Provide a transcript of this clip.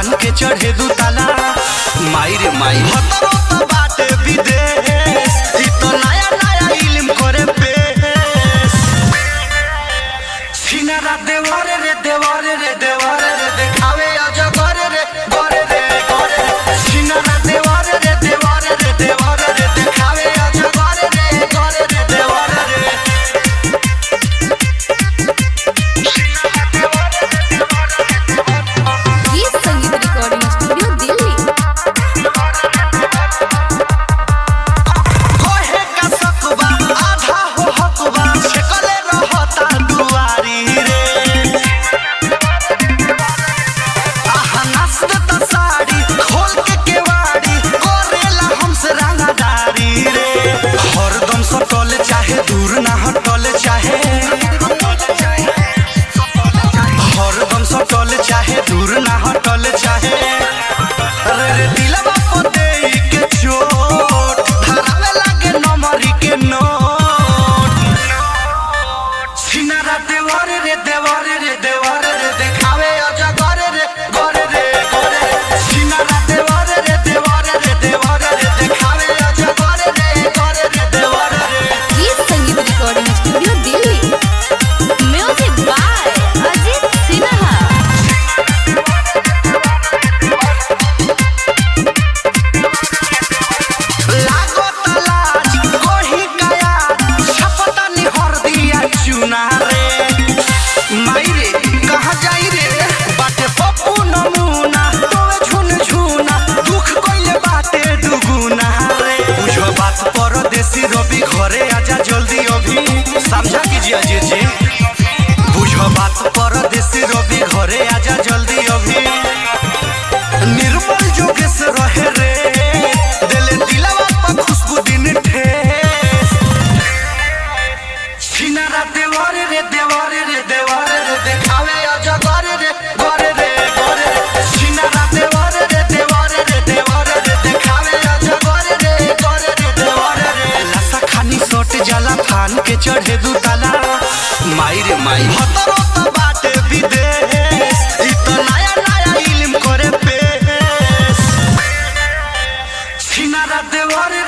फान के चढ़े दू ताला। माई रे माई भतरो तो बाटे विदेश, ई तो नया नया इल्म करे पेश। सिनारा देवारे रे देवारे रे देवारे रे देखावे अजगर रे गोरे रे गोरे। सिनारा देवारे रे देवारे रे देवारे रे देखावे अजगर रे गोरे रे देवारे रे। गीत संगीत रिकॉर्डिंग स्टूडियो दिल्ली। कोहे का सकबा आधा हो हकबा छकले रहता दुआरी रे। आहा नाचत त साड़ी खोल के केवाड़ी करेला हमसे रंगदारी रे। हरदम सटल चाहे दूर ना हटल चाहे, हरदम सटल चाहे दूर ना हटल चाहे। रे रे दिलवा को देई के चोट धरावे लागे नंबरी के नोट। सिनारा देवारे रे देवारे रे देवारे रे देखावे अजगर रे गोरे रे गोरे। सिनारा देवारे रे देवारे रे देवारे रे देखावे अजगर रे गोरे रे देवारे रे। गीत संगीत recording studio Delhi. Music by Ajit Sinha. लागो तलाज कोही काया छपता निहर दिया चुना रे। माई रे कहाँ जाई रे बाटे पप्पू नमूना तोवे झुन झुना दुख कोइले बाटे दुगुना रे। बुझो बात परदेसी रवि घरे आजा जल्दी अभी, समझा कीजिए अजय जी। बुझो बात परदेसी रवि घरे आजा जल्दी अभी। निर्मल जोगेश रहे रे दिले दिलवा पर खुशबू दिन ठेस। सिनारा देवारे रे देवारे रे देवारे रे देखावे अजगर रे गोरे रे गोरे। सिनारा देवारे रे देवारे रे देवारे रे देखावे अजगर रे गोरे रे देवारे रे। लसा खानी सोट जाला फान के चढ़े दू ताला। माई रे माई भतरो तो बाटे विदेश, ई तो नया नया इल्म करे पेश। सिनारा देवारे